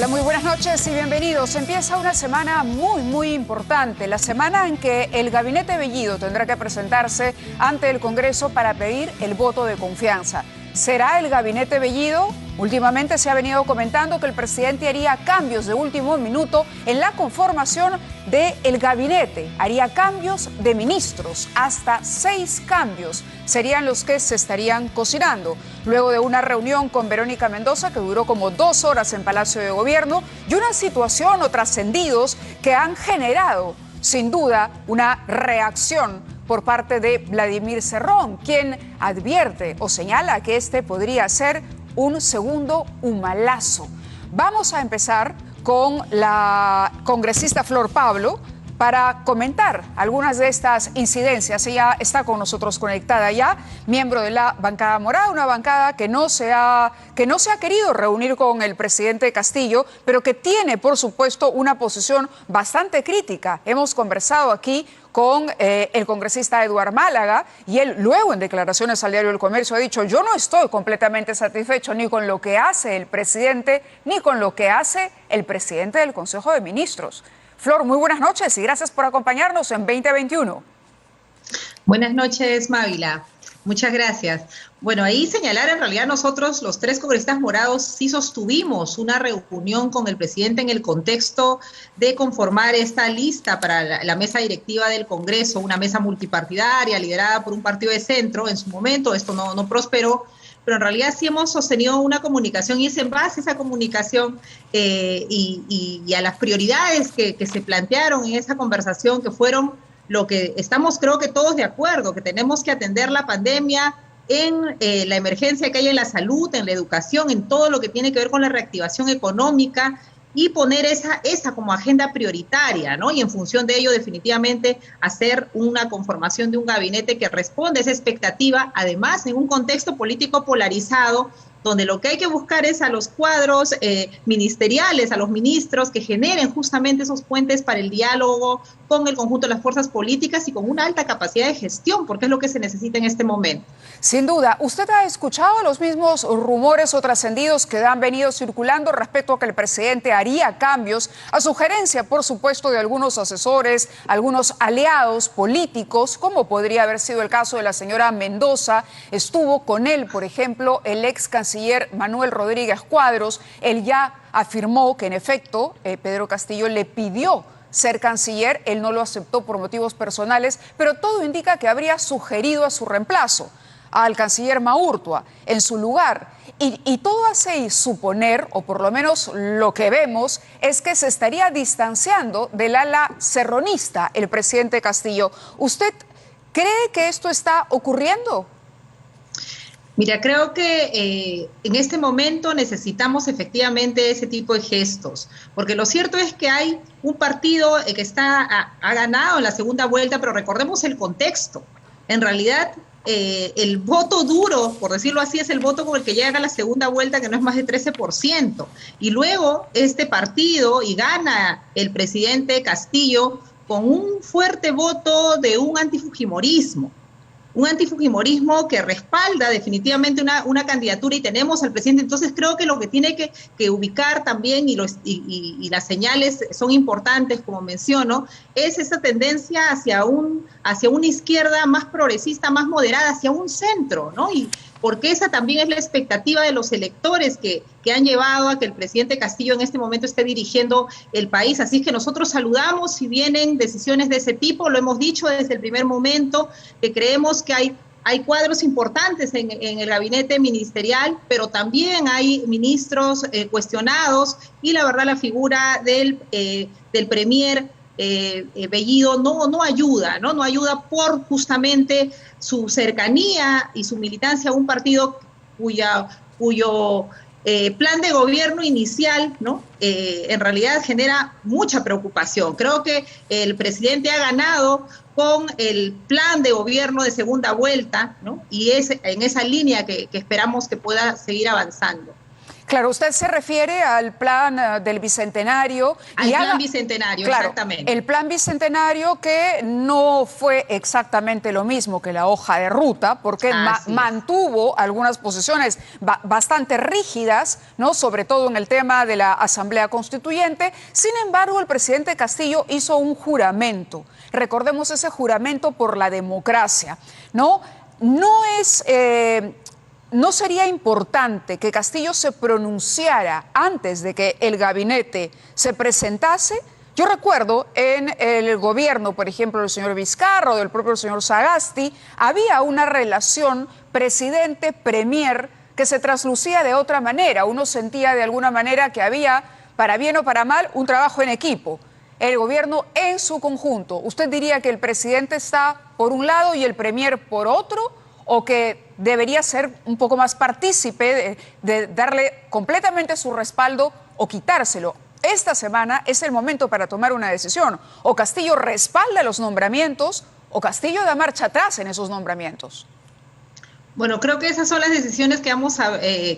Muy buenas noches y bienvenidos. Empieza una semana muy importante, la semana en que el gabinete Bellido tendrá que presentarse ante el Congreso para pedir el voto de confianza. ¿Será el gabinete Bellido? Últimamente se ha venido comentando que el presidente haría cambios de último minuto en la conformación del gabinete. Haría cambios de ministros, hasta 6 cambios serían los que se estarían cocinando. Luego de una reunión con Verónica Mendoza que duró como 2 horas en Palacio de Gobierno y una situación o trascendidos que han generado, sin duda, una reacción por parte de Vladimir Cerrón, quien advierte o señala que este podría ser un segundo humalazo. Vamos a empezar con la congresista Flor Pablo para comentar algunas de estas incidencias. Ella está con nosotros conectada ya, miembro de la bancada morada, una bancada que no se ha querido reunir con el presidente Castillo, pero que tiene, por supuesto, una posición bastante crítica. Hemos conversado aquí con el congresista Eduard Málaga y él luego en declaraciones al diario El Comercio ha dicho: yo no estoy completamente satisfecho ni con lo que hace el presidente ni con lo que hace el presidente del Consejo de Ministros. Flor, muy buenas noches y gracias por acompañarnos en 2021. Buenas noches, Mávila. Muchas gracias. Bueno, ahí señalar, en realidad nosotros, los 3 congresistas morados, sí sostuvimos una reunión con el presidente en el contexto de conformar esta lista para la mesa directiva del Congreso, una mesa multipartidaria liderada por un partido de centro. En su momento esto no prosperó, pero en realidad sí hemos sostenido una comunicación y es en base a esa comunicación y a las prioridades que se plantearon en esa conversación, que fueron lo que estamos creo que todos de acuerdo, que tenemos que atender la pandemia en la emergencia que hay en la salud, en la educación, en todo lo que tiene que ver con la reactivación económica y poner esa como agenda prioritaria, ¿no? Y en función de ello definitivamente hacer una conformación de un gabinete que responde a esa expectativa, además en un contexto político polarizado, donde lo que hay que buscar es a los cuadros ministeriales, a los ministros que generen justamente esos puentes para el diálogo con el conjunto de las fuerzas políticas y con una alta capacidad de gestión, porque es lo que se necesita en este momento. Sin duda, ¿usted ha escuchado los mismos rumores o trascendidos que han venido circulando respecto a que el presidente haría cambios, a sugerencia, por supuesto, de algunos asesores, algunos aliados políticos, como podría haber sido el caso de la señora Mendoza? Estuvo con él, por ejemplo, el ex canciller Manuel Rodríguez Cuadros. Él ya afirmó que, en efecto, Pedro Castillo le pidió ser canciller, él no lo aceptó por motivos personales, pero todo indica que habría sugerido a su reemplazo, al canciller Maurtua, en su lugar. Y todo hace suponer, o por lo menos lo que vemos, es que se estaría distanciando del ala cerronista el presidente Castillo. ¿Usted cree que esto está ocurriendo? Mira, creo que en este momento necesitamos efectivamente ese tipo de gestos, porque lo cierto es que hay un partido que ha ganado en la segunda vuelta, pero recordemos el contexto. En realidad, el voto duro, por decirlo así, es el voto con el que llega a la segunda vuelta, que no es más de 13%. Y luego este partido, y gana el presidente Castillo con un fuerte voto de un antifujimorismo. Un antifujimorismo que respalda definitivamente una candidatura y tenemos al presidente. Entonces creo que lo que tiene que ubicar también, y las señales son importantes, como menciono, es esa tendencia hacia una izquierda más progresista, más moderada, hacia un centro, ¿no? Y porque esa también es la expectativa de los electores que han llevado a que el presidente Castillo en este momento esté dirigiendo el país. Así es que nosotros saludamos si vienen decisiones de ese tipo, lo hemos dicho desde el primer momento, que creemos que hay cuadros importantes en el gabinete ministerial, pero también hay ministros cuestionados, y la verdad la figura del premier Bellido no ayuda, ¿no? No ayuda por justamente su cercanía y su militancia a un partido cuyo plan de gobierno inicial, ¿no? En realidad genera mucha preocupación. Creo que el presidente ha ganado con el plan de gobierno de segunda vuelta, ¿no? Y es en esa línea que esperamos que pueda seguir avanzando. Claro, usted se refiere al plan del Bicentenario. Al plan Bicentenario, claro, exactamente. El plan Bicentenario que no fue exactamente lo mismo que la hoja de ruta, porque mantuvo algunas posiciones bastante rígidas, ¿no? Sobre todo en el tema de la Asamblea Constituyente. Sin embargo, el presidente Castillo hizo un juramento. Recordemos ese juramento por la democracia, ¿no? ¿No sería importante que Castillo se pronunciara antes de que el gabinete se presentase? Yo recuerdo en el gobierno, por ejemplo, del señor Vizcarra o del propio señor Sagasti, había una relación presidente-premier que se traslucía de otra manera. Uno sentía de alguna manera que había, para bien o para mal, un trabajo en equipo. El gobierno en su conjunto. ¿Usted diría que el presidente está por un lado y el premier por otro? ¿O que debería ser un poco más partícipe de darle completamente su respaldo o quitárselo? Esta semana es el momento para tomar una decisión. O Castillo respalda los nombramientos o Castillo da marcha atrás en esos nombramientos. Bueno, creo que esas son las decisiones que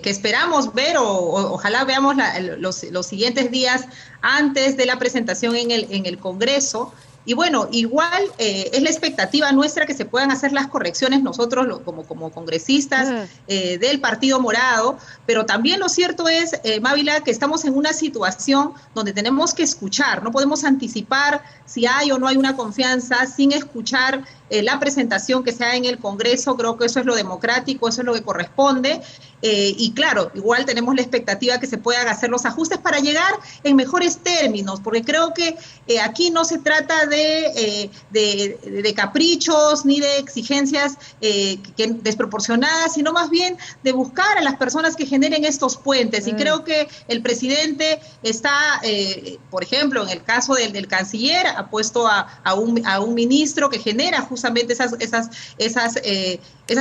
que esperamos ver o ojalá veamos los siguientes días antes de la presentación en el Congreso. Y bueno, igual es la expectativa nuestra que se puedan hacer las correcciones nosotros como congresistas del Partido Morado, pero también lo cierto es, Mávila, que estamos en una situación donde tenemos que escuchar, no podemos anticipar si hay o no hay una confianza sin escuchar la presentación que se haga en el Congreso. Creo que eso es lo democrático, eso es lo que corresponde. Y claro, igual tenemos la expectativa que se puedan hacer los ajustes para llegar en mejores términos, porque creo que aquí no se trata de caprichos ni de exigencias desproporcionadas, sino más bien de buscar a las personas que generen estos puentes. Y creo que el presidente está, por ejemplo, en el caso del canciller, ha puesto a un ministro que genera justamente esas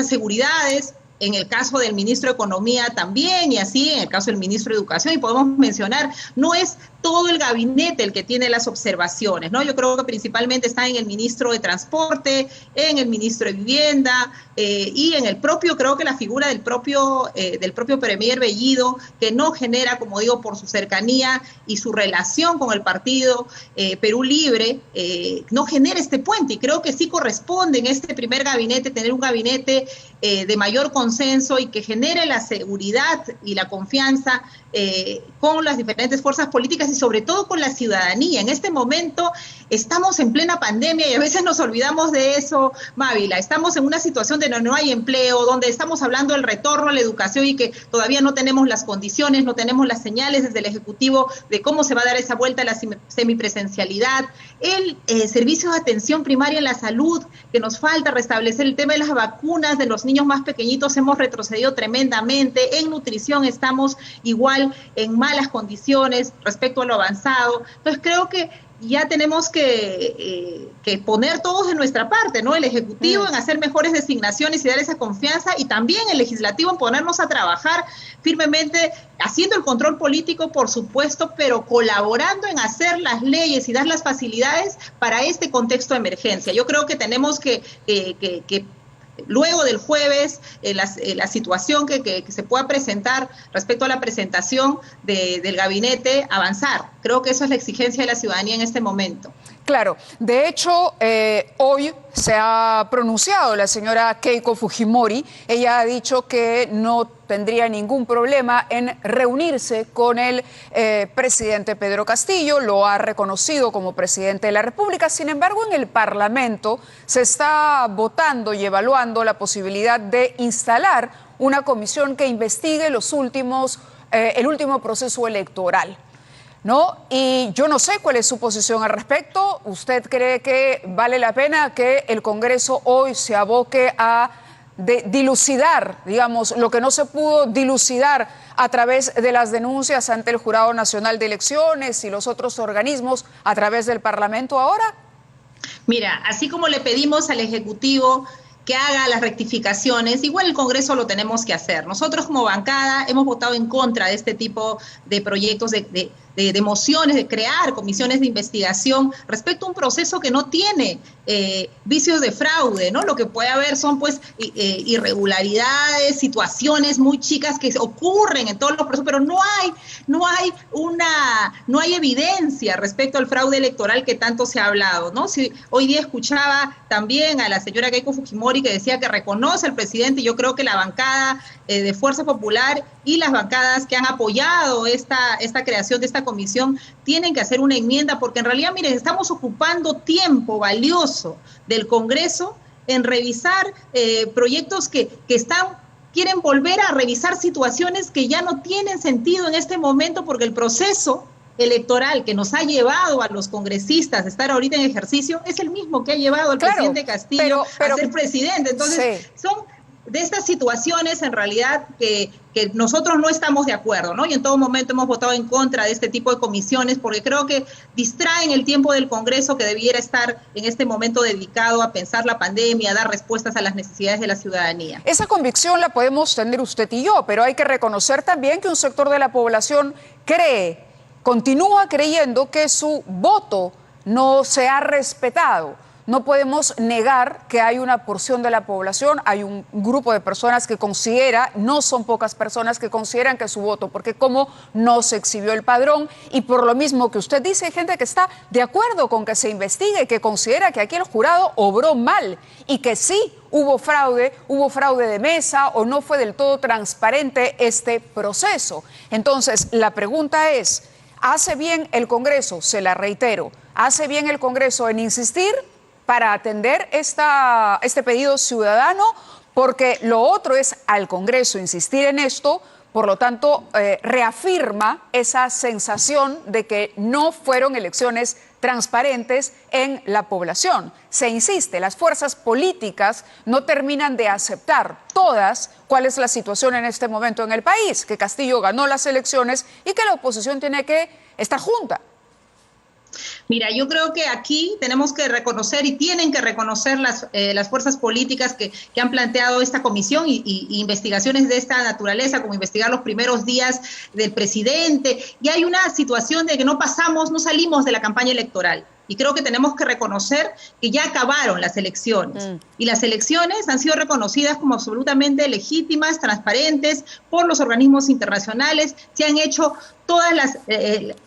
seguridades. En el caso del ministro de Economía también, y así en el caso del ministro de Educación, y podemos mencionar, no es todo el gabinete el que tiene las observaciones, ¿no? Yo creo que principalmente está en el ministro de Transporte, en el ministro de Vivienda, y en el propio, creo que la figura del propio premier Bellido, que no genera, como digo, por su cercanía y su relación con el partido Perú Libre, no genera este puente, y creo que sí corresponde en este primer gabinete tener un gabinete de mayor consenso y que genere la seguridad y la confianza con las diferentes fuerzas políticas y sobre todo con la ciudadanía. En este momento estamos en plena pandemia y a veces nos olvidamos de eso, Mávila. Estamos en una situación donde no hay empleo, donde estamos hablando del retorno a la educación y que todavía no tenemos las condiciones, no tenemos las señales desde el Ejecutivo de cómo se va a dar esa vuelta a la semipresencialidad. El servicio de atención primaria en la salud, que nos falta restablecer el tema de las vacunas de los niños más pequeñitos, hemos retrocedido tremendamente. En nutrición estamos igual en malas condiciones respecto a lo avanzado. Entonces creo que ya tenemos que poner todos de nuestra parte, ¿no? El Ejecutivo en hacer mejores designaciones y dar esa confianza, y también el Legislativo en ponernos a trabajar firmemente, haciendo el control político, por supuesto, pero colaborando en hacer las leyes y dar las facilidades para este contexto de emergencia. Yo creo que tenemos que luego del jueves, la situación que se pueda presentar respecto a la presentación del gabinete, avanzar. Creo que eso es la exigencia de la ciudadanía en este momento. Claro, de hecho, hoy se ha pronunciado la señora Keiko Fujimori. Ella ha dicho que no tendría ningún problema en reunirse con el presidente Pedro Castillo, lo ha reconocido como presidente de la República. Sin embargo, en el Parlamento se está votando y evaluando la posibilidad de instalar una comisión que investigue el último proceso electoral, ¿no? Y yo no sé cuál es su posición al respecto. ¿Usted cree que vale la pena que el Congreso hoy se aboque a dilucidar, digamos, lo que no se pudo dilucidar a través de las denuncias ante el Jurado Nacional de Elecciones y los otros organismos a través del Parlamento ahora? Mira, así como le pedimos al Ejecutivo que haga las rectificaciones, igual el Congreso lo tenemos que hacer. Nosotros como bancada hemos votado en contra de este tipo de proyectos de de mociones, de crear comisiones de investigación respecto a un proceso que no tiene vicios de fraude, ¿no? Lo que puede haber son pues irregularidades, situaciones muy chicas que ocurren en todos los procesos, pero no hay evidencia respecto al fraude electoral que tanto se ha hablado, ¿no? Si hoy día escuchaba también a la señora Keiko Fujimori que decía que reconoce al presidente, y yo creo que la bancada de Fuerza Popular y las bancadas que han apoyado esta creación de esta comisión tienen que hacer una enmienda, porque en realidad, miren, estamos ocupando tiempo valioso del Congreso en revisar proyectos que quieren volver a revisar situaciones que ya no tienen sentido en este momento, porque el proceso electoral que nos ha llevado a los congresistas a estar ahorita en ejercicio es el mismo que ha llevado al presidente Castillo a ser presidente. Entonces, sí, son de estas situaciones en realidad que nosotros no estamos de acuerdo, ¿no? Y en todo momento hemos votado en contra de este tipo de comisiones porque creo que distraen el tiempo del Congreso, que debiera estar en este momento dedicado a pensar la pandemia, a dar respuestas a las necesidades de la ciudadanía. Esa convicción la podemos tener usted y yo, pero hay que reconocer también que un sector de la población continúa creyendo que su voto no se ha respetado. No podemos negar que hay una porción de la población, hay un grupo de personas que considera, no son pocas personas que consideran que su voto, porque como no se exhibió el padrón, y por lo mismo que usted dice, hay gente que está de acuerdo con que se investigue, que considera que aquí el jurado obró mal y que sí hubo fraude de mesa o no fue del todo transparente este proceso. Entonces, la pregunta es, ¿hace bien el Congreso? Se la reitero, ¿hace bien el Congreso en insistir para atender este pedido ciudadano? Porque lo otro es al Congreso insistir en esto, por lo tanto reafirma esa sensación de que no fueron elecciones transparentes en la población. Se insiste, las fuerzas políticas no terminan de aceptar todas cuál es la situación en este momento en el país, que Castillo ganó las elecciones y que la oposición tiene que estar junta. Mira, yo creo que aquí tenemos que reconocer y tienen que reconocer las fuerzas políticas que han planteado esta comisión y investigaciones de esta naturaleza, como investigar los primeros días del presidente. Y hay una situación de que no salimos de la campaña electoral. Y creo que tenemos que reconocer que ya acabaron las elecciones. Y las elecciones han sido reconocidas como absolutamente legítimas, transparentes por los organismos internacionales. Se han hecho todos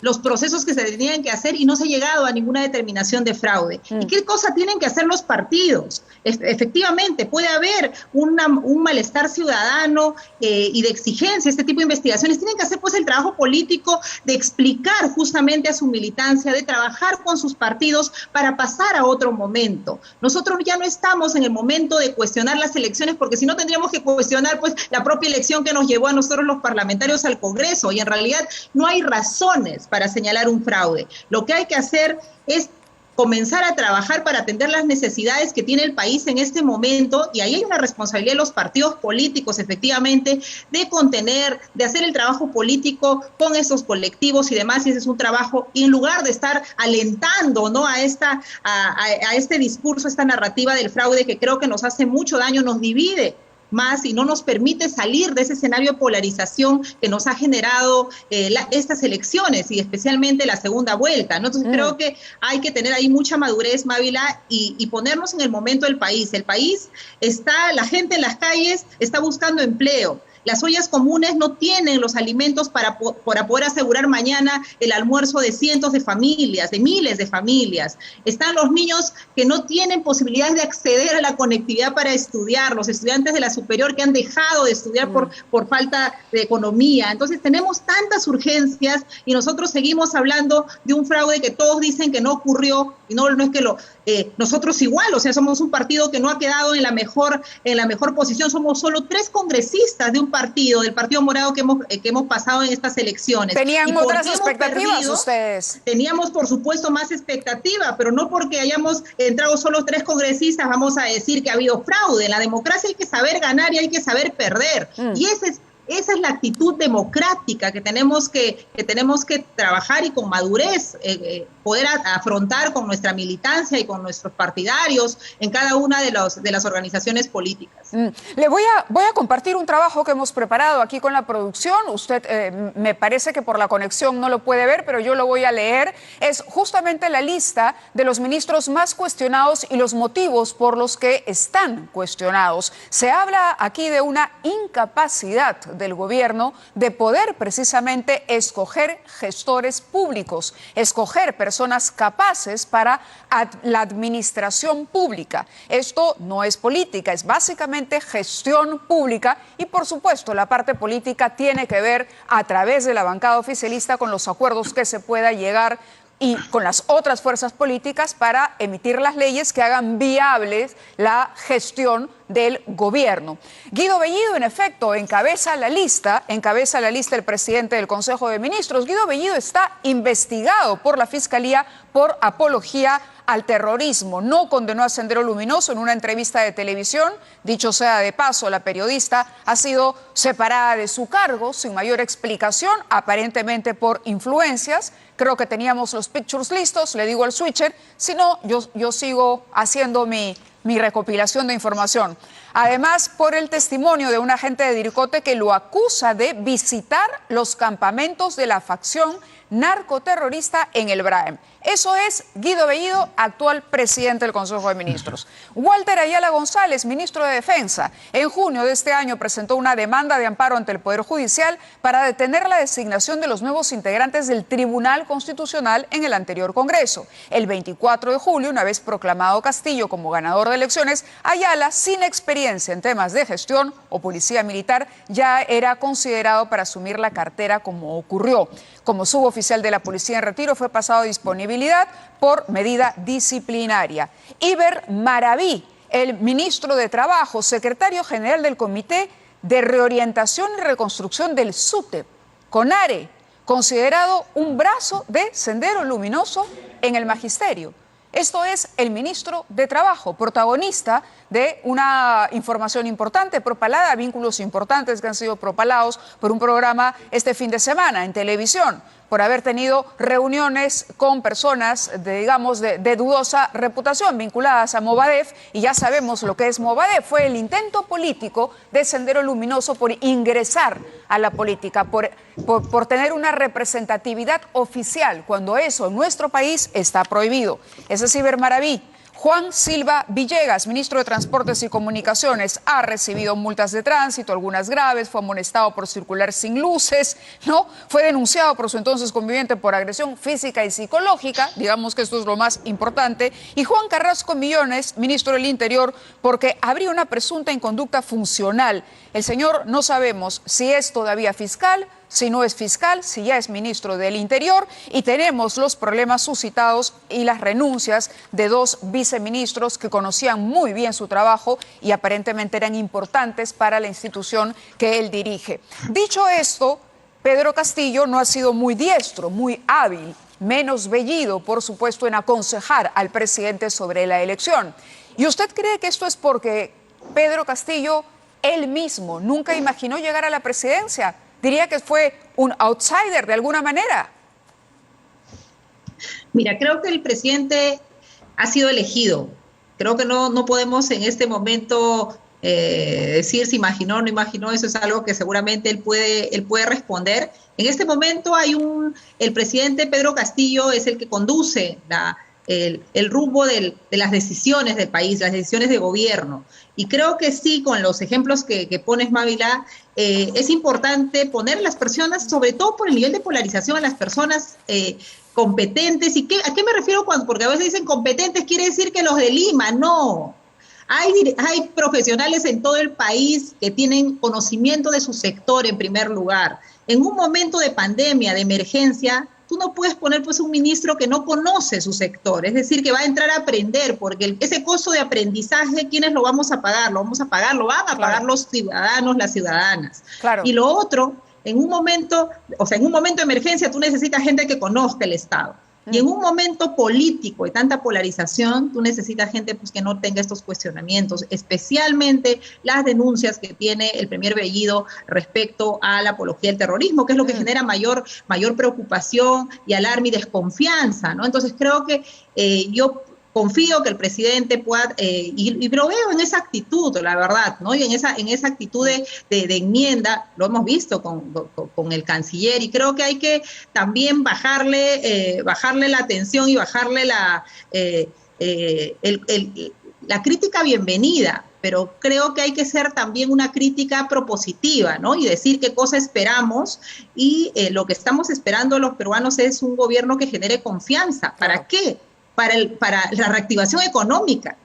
los procesos que se tenían que hacer y no se ha llegado a ninguna determinación de fraude. ¿Y qué cosa tienen que hacer los partidos? Efectivamente, puede haber un malestar ciudadano y de exigencia, este tipo de investigaciones. Tienen que hacer pues el trabajo político de explicar justamente a su militancia, de trabajar con sus partidos para pasar a otro momento. Nosotros ya no estamos en el momento de cuestionar las elecciones, porque si no tendríamos que cuestionar pues la propia elección que nos llevó a nosotros los parlamentarios al Congreso, y en realidad no hay razones para señalar un fraude. Lo que hay que hacer es comenzar a trabajar para atender las necesidades que tiene el país en este momento, y ahí hay una responsabilidad de los partidos políticos, efectivamente, de contener, de hacer el trabajo político con esos colectivos y demás, y ese es un trabajo, y en lugar de estar alentando, ¿no?, a este discurso, esta narrativa del fraude que creo que nos hace mucho daño, nos divide más y no nos permite salir de ese escenario de polarización que nos ha generado estas elecciones y especialmente la segunda vuelta, ¿no? Entonces creo que hay que tener ahí mucha madurez, Mávila, y ponernos en el momento del país. El país está, la gente en las calles está buscando empleo. Las ollas comunes no tienen los alimentos para poder asegurar mañana el almuerzo de cientos de familias, de miles de familias. Están los niños que no tienen posibilidades de acceder a la conectividad para estudiar, los estudiantes de la superior que han dejado de estudiar por falta de economía. Entonces tenemos tantas urgencias y nosotros seguimos hablando de un fraude que todos dicen que no ocurrió, y no es que nosotros igual, o sea, somos un partido que no ha quedado en la mejor posición. Somos solo 3 congresistas de un partido, del Partido Morado que hemos pasado en estas elecciones. ¿Tenían otras expectativas ustedes? Teníamos, por supuesto, más expectativa, pero no porque hayamos entrado solo 3 congresistas vamos a decir que ha habido fraude. En la democracia hay que saber ganar y hay que saber perder. Y ese es Esa es la actitud democrática que tenemos que trabajar y con madurez poder afrontar con nuestra militancia y con nuestros partidarios en cada una de las organizaciones políticas. Le voy a compartir un trabajo que hemos preparado aquí con la producción. Usted me parece que por la conexión no lo puede ver, pero yo lo voy a leer. Es justamente la lista de los ministros más cuestionados y los motivos por los que están cuestionados. Se habla aquí de una incapacidad del gobierno de poder precisamente escoger gestores públicos, escoger personas capaces para la administración pública. Esto no es política, es básicamente gestión pública y por supuesto la parte política tiene que ver a través de la bancada oficialista con los acuerdos que se pueda llegar y con las otras fuerzas políticas para emitir las leyes que hagan viables la gestión del gobierno. Guido Bellido, en efecto, encabeza la lista el presidente del Consejo de Ministros. Guido Bellido está investigado por la Fiscalía por apología al terrorismo. No condenó a Sendero Luminoso en una entrevista de televisión. Dicho sea de paso, la periodista ha sido separada de su cargo sin mayor explicación, aparentemente por influencias. Creo que teníamos los pictures listos, le digo al switcher, si no, yo sigo haciendo mi recopilación de información. Además, por el testimonio de un agente de Diricote que lo acusa de visitar los campamentos de la facción narcoterrorista en el Braem. Eso es Guido Bellido, actual presidente del Consejo de Ministros. Walter Ayala González, ministro de Defensa, en junio de este año presentó una demanda de amparo ante el Poder Judicial para detener la designación de los nuevos integrantes del Tribunal Constitucional en el anterior Congreso. El 24 de julio, una vez proclamado Castillo como ganador de elecciones, Ayala, sin experiencia en temas de gestión o policía militar, ya era considerado para asumir la cartera como ocurrió. Como suboficial de la Policía en retiro, fue pasado a disponibilidad por medida disciplinaria. Iber Maraví, el ministro de Trabajo, secretario general del Comité de Reorientación y Reconstrucción del SUTEP, CONARE, considerado un brazo de Sendero Luminoso en el magisterio. Esto es el ministro de Trabajo, protagonista de una información importante, propalada, vínculos importantes que han sido propalados por un programa este fin de semana en televisión, por haber tenido reuniones con personas de dudosa reputación vinculadas a Movadef, y ya sabemos lo que es Movadef. Fue el intento político de Sendero Luminoso por ingresar a la política, por tener una representatividad oficial, cuando eso en nuestro país está prohibido. Ese es Iber Maraví. Juan Silva Villegas, ministro de Transportes y Comunicaciones, ha recibido multas de tránsito, algunas graves, fue amonestado por circular sin luces, ¿no? Fue denunciado por su entonces conviviente por agresión física y psicológica, digamos que esto es lo más importante, y Juan Carrasco Millones, ministro del Interior, porque habría una presunta inconducta funcional. El señor no sabemos si es todavía fiscal, si no es fiscal, si ya es ministro del Interior, y tenemos los problemas suscitados y las renuncias de dos viceministros que conocían muy bien su trabajo y aparentemente eran importantes para la institución que él dirige. Dicho esto, Pedro Castillo no ha sido muy diestro, muy hábil, menos Bellido, por supuesto, en aconsejar al presidente sobre la elección. ¿Y usted cree que esto es porque Pedro Castillo, él mismo, nunca imaginó llegar a la presidencia? Diría que fue un outsider de alguna manera. Mira, creo que el presidente ha sido elegido. Creo que no podemos en este momento decir si imaginó o no imaginó. Eso es algo que seguramente él puede responder. En este momento el presidente Pedro Castillo es el que conduce el rumbo de las decisiones del país, las decisiones de gobierno. Y creo que sí, con los ejemplos que pones, Mávila, es importante poner a las personas, sobre todo por el nivel de polarización, a las personas competentes. ¿Y a qué me refiero? Porque a veces dicen competentes, quiere decir que los de Lima. No. Hay profesionales en todo el país que tienen conocimiento de su sector en primer lugar. En un momento de pandemia, de emergencia, tú no puedes poner pues un ministro que no conoce su sector, es decir, que va a entrar a aprender, porque ese costo de aprendizaje, ¿quiénes lo vamos a pagar? Lo van a pagar los ciudadanos, las ciudadanas. Claro. Y lo otro, en un momento de emergencia, tú necesitas gente que conozca el Estado. Y en un momento político y tanta polarización, tú necesitas gente pues, que no tenga estos cuestionamientos, especialmente las denuncias que tiene el premier Bellido respecto a la apología del terrorismo, que es lo que genera mayor preocupación y alarme y desconfianza, ¿no? Entonces creo que yo confío que el presidente pueda, y lo veo en esa actitud, la verdad, ¿no? Y en esa actitud de enmienda, lo hemos visto con el canciller, y creo que hay que también bajarle la tensión y bajarle la crítica bienvenida, pero creo que hay que ser también una crítica propositiva, ¿no? Y decir qué cosa esperamos, y lo que estamos esperando los peruanos es un gobierno que genere confianza. ¿Para qué? Para la reactivación económica.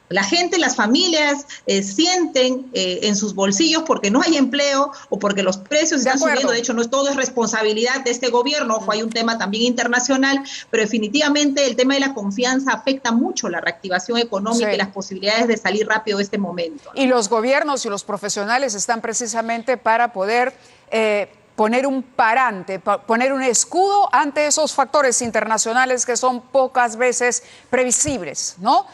La gente, las familias sienten en sus bolsillos porque no hay empleo o porque los precios están subiendo. De hecho, no todo es responsabilidad de este gobierno. Ojo, hay un tema también internacional, pero definitivamente el tema de la confianza afecta mucho la reactivación económica y las posibilidades de salir rápido de este momento, ¿no? Y los gobiernos y los profesionales están precisamente para poder poner un parante, poner un escudo ante esos factores internacionales que son pocas veces previsibles, ¿no?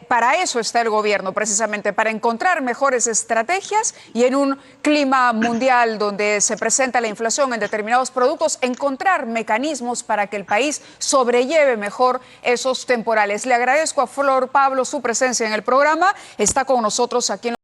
Para eso está el gobierno, precisamente, para encontrar mejores estrategias y en un clima mundial donde se presenta la inflación en determinados productos, encontrar mecanismos para que el país sobrelleve mejor esos temporales. Le agradezco a Flor Pablo su presencia en el programa. Está con nosotros aquí en